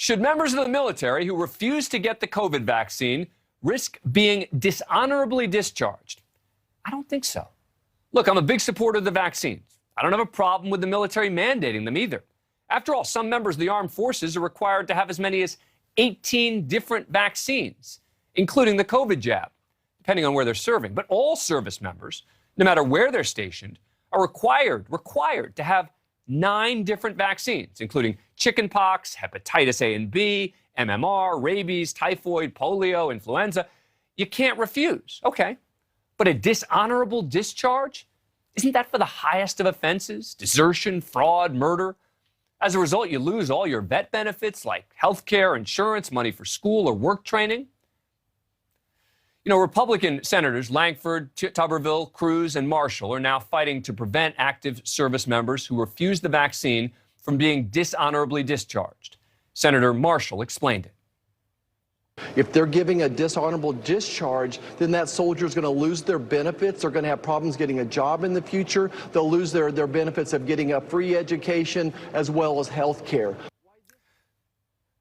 Should members of the military who refuse to get the COVID vaccine risk being dishonorably discharged? I don't think so. Look, I'm a big supporter of the vaccines. I don't have a problem with the military mandating them either. After all, some members of the armed forces are required to have as many as 18 different vaccines, including the COVID jab, depending on where they're serving. But all service members, no matter where they're stationed, are required to have 9 different vaccines, including chickenpox, hepatitis A and B, MMR, rabies, typhoid, polio, influenza. You can't refuse. Okay. But a dishonorable discharge? Isn't that for the highest of offenses? Desertion, fraud, murder? As a result, you lose all your vet benefits like health care, insurance, money for school or work training. You know, Republican Senators Langford, Tuberville, Cruz, and Marshall are now fighting to prevent active service members who refuse the vaccine from being dishonorably discharged. Senator Marshall explained it. If they're giving a dishonorable discharge, then that soldier is going to lose their benefits. They're going to have problems getting a job in the future. They'll lose their benefits of getting a free education as well as health care.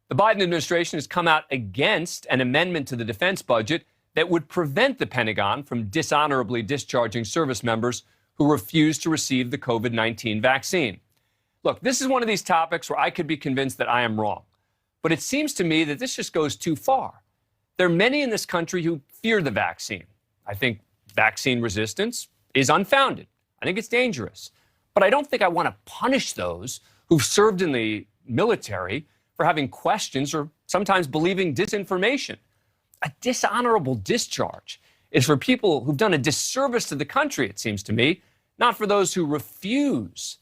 The Biden administration has come out against an amendment to the defense budget that would prevent the Pentagon from dishonorably discharging service members who refuse to receive the COVID-19 vaccine. Look, this is one of these topics where I could be convinced that I am wrong. But it seems to me that this just goes too far. There are many in this country who fear the vaccine. I think vaccine resistance is unfounded. I think it's dangerous. But I don't think I want to punish those who've served in the military for having questions or sometimes believing disinformation. A dishonorable discharge is for people who've done a disservice to the country, it seems to me, not for those who refuse.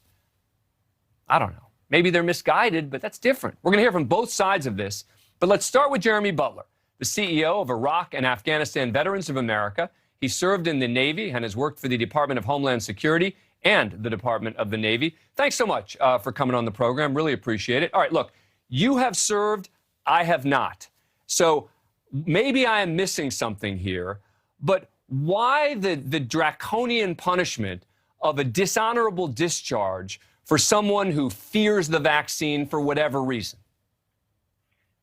I don't know. Maybe they're misguided, but that's different. We're going to hear from both sides of this. But let's start with Jeremy Butler, the CEO of Iraq and Afghanistan Veterans of America. He served in the Navy and has worked for the Department of Homeland Security and the Department of the Navy. Thanks so much for coming on the program. Really appreciate it. All right, look, you have served. I have not. So maybe I am missing something here, but why the draconian punishment of a dishonorable discharge for someone who fears the vaccine for whatever reason?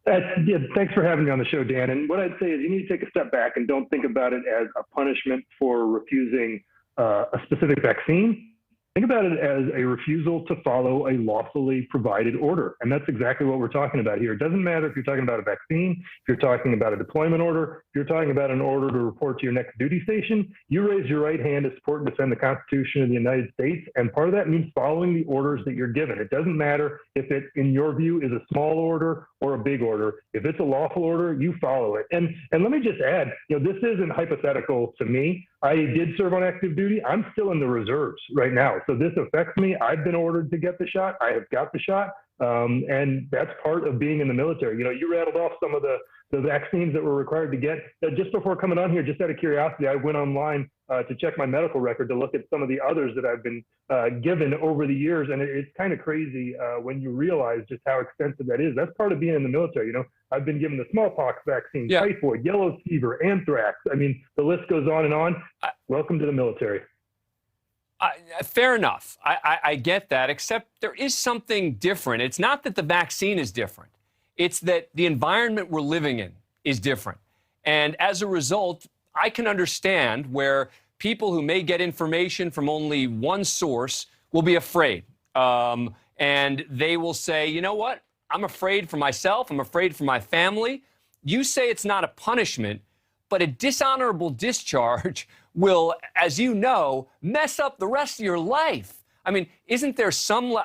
Thanks for having me on the show, Dan. And what I'd say is you need to take a step back and don't think about it as a punishment for refusing a specific vaccine. Think about it as a refusal to follow a lawfully provided order. And that's exactly what we're talking about here. It doesn't matter if you're talking about a vaccine, if you're talking about a deployment order, if you're talking about an order to report to your next duty station, you raise your right hand to support and defend the Constitution of the United States. And part of that means following the orders that you're given. It doesn't matter if it, in your view, is a small order or a big order. If it's a lawful order, you follow it. And let me just add, this isn't hypothetical to me. I did serve on active duty. I'm still in the reserves right now. So this affects me. I've been ordered to get the shot. I have got the shot. And that's part of being in the military. You rattled off some of the vaccines that we're required to get. Just before coming on here, just out of curiosity, I went online to check my medical record to look at some of the others that I've been given over the years. And it's kind of crazy when you realize just how extensive that is. That's part of being in the military. I've been given the smallpox vaccine, typhoid, yellow fever, anthrax. I mean, the list goes on and on. Welcome to the military. Fair enough. I get that, except there is something different. It's not that the vaccine is different. It's that the environment we're living in is different. And as a result, I can understand where people who may get information from only one source will be afraid. And they will say, you know what? I'm afraid for myself. I'm afraid for my family. You say it's not a punishment, but a dishonorable discharge will, as you know, mess up the rest of your life. I mean, isn't there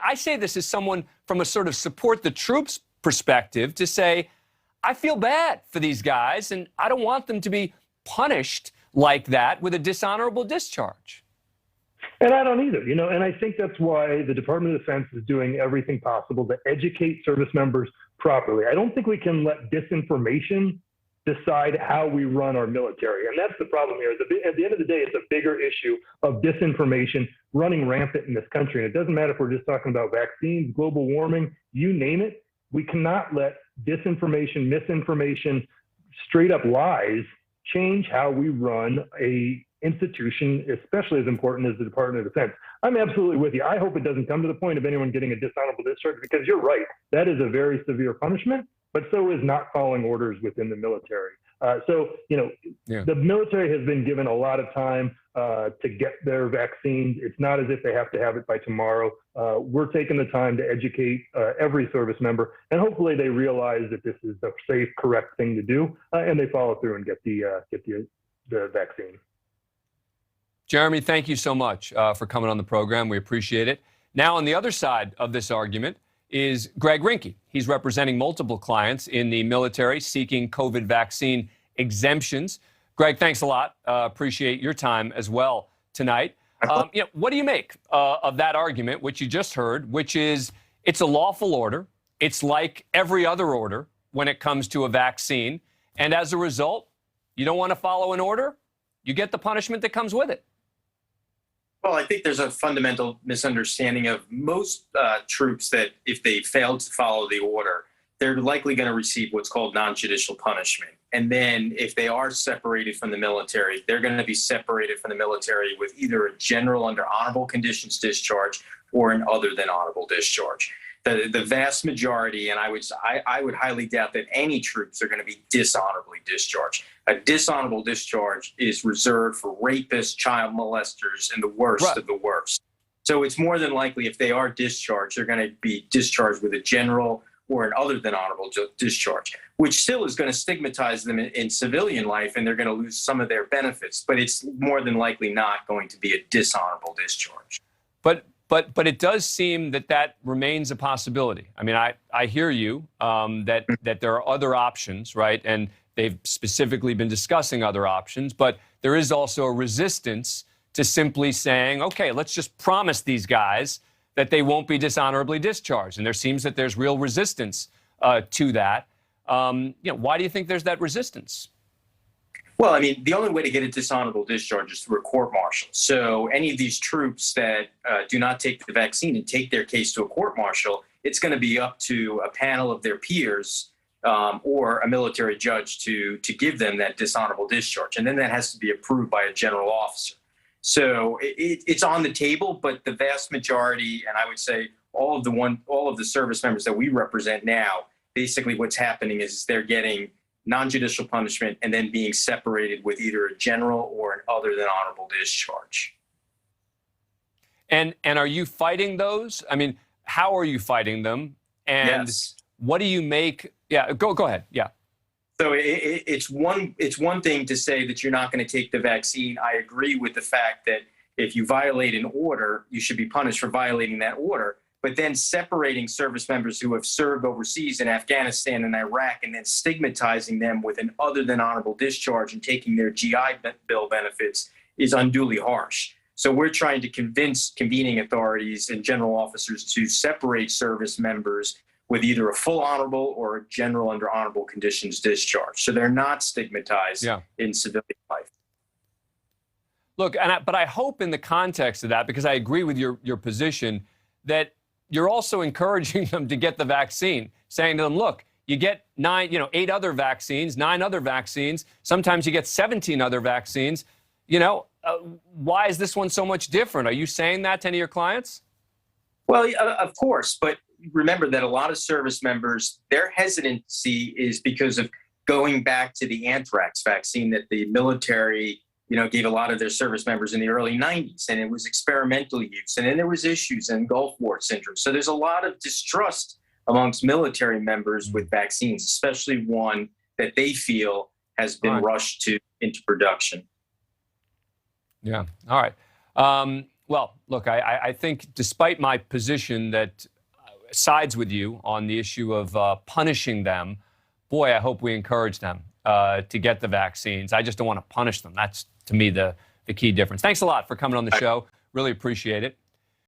I say this as someone from a sort of support the troops perspective to say, I feel bad for these guys and I don't want them to be punished like that with a dishonorable discharge. And I don't either, and I think that's why the Department of Defense is doing everything possible to educate service members properly. I don't think we can let disinformation decide how we run our military. And that's the problem here. At the end of the day, it's a bigger issue of disinformation running rampant in this country. And it doesn't matter if we're just talking about vaccines, global warming, you name it. We cannot let disinformation, misinformation, straight up lies change how we run a institution, especially as important as the Department of Defense. I'm absolutely with you. I hope it doesn't come to the point of anyone getting a dishonorable discharge, because you're right. That is a very severe punishment. but so is not following orders within the military. The military has been given a lot of time to get their vaccines. It's not as if they have to have it by tomorrow. We're taking the time to educate every service member, and hopefully they realize that this is the safe, correct thing to do, and they follow through and get the vaccine. Jeremy, thank you so much for coming on the program. We appreciate it. Now, on the other side of this argument is Greg Rinke. He's representing multiple clients in the military seeking COVID vaccine exemptions. Greg, thanks a lot. Appreciate your time as well tonight. What do you make of that argument, which you just heard, which is it's a lawful order. It's like every other order when it comes to a vaccine. And as a result, you don't want to follow an order, you get the punishment that comes with it. Well, I think there's a fundamental misunderstanding of most troops that if they fail to follow the order, they're likely going to receive what's called non-judicial punishment. And then if they are separated from the military, they're going to be separated from the military with either a general under honorable conditions discharge or an other than honorable discharge. The vast majority, and I would highly doubt that any troops are going to be dishonorably discharged. A dishonorable discharge is reserved for rapists, child molesters, and the worst of the worst. So it's more than likely if they are discharged, they're going to be discharged with a general or an other than honorable discharge, which still is going to stigmatize them in civilian life, and they're going to lose some of their benefits. But it's more than likely not going to be a dishonorable discharge. But it does seem that remains a possibility. I mean, I hear you that there are other options, right? And they've specifically been discussing other options, but there is also a resistance to simply saying, okay, let's just promise these guys that they won't be dishonorably discharged. And there seems that there's real resistance to that. Why do you think there's that resistance? Well, I mean, the only way to get a dishonorable discharge is through a court-martial. So any of these troops that do not take the vaccine and take their case to a court-martial, it's going to be up to a panel of their peers or a military judge to give them that dishonorable discharge. And then that has to be approved by a general officer. So it's on the table, but the vast majority, and I would say all of the service members that we represent now, basically what's happening is they're getting non-judicial punishment and then being separated with either a general or an other than honorable discharge. And are you fighting those? I mean, how are you fighting them? And yes. What do you make? Yeah, go ahead. Yeah. So it's one thing to say that you're not going to take the vaccine. I agree with the fact that if you violate an order, you should be punished for violating that order. But then separating service members who have served overseas in Afghanistan and Iraq and then stigmatizing them with an other than honorable discharge and taking their GI Bill benefits is unduly harsh. So we're trying to convince convening authorities and general officers to separate service members with either a full honorable or a general under honorable conditions discharge. So they're not stigmatized in civilian life. Look, but I hope in the context of that, because I agree with your position, that you're also encouraging them to get the vaccine, saying to them, look, you get 8 other vaccines, 9 other vaccines. Sometimes you get 17 other vaccines. Why is this one so much different? Are you saying that to any of your clients? Well, of course. But remember that a lot of service members, their hesitancy is because of going back to the anthrax vaccine that the military gave a lot of their service members in the early 90s, and it was experimental use. And then there was issues and Gulf War syndrome. So there's a lot of distrust amongst military members with vaccines, especially one that they feel has been rushed into production. Yeah. All right. Well, look, I think despite my position that sides with you on the issue of punishing them, boy, I hope we encourage them to get the vaccines. I just don't want to punish them. That's, to me, the key difference. Thanks a lot for coming on the show. Really appreciate it.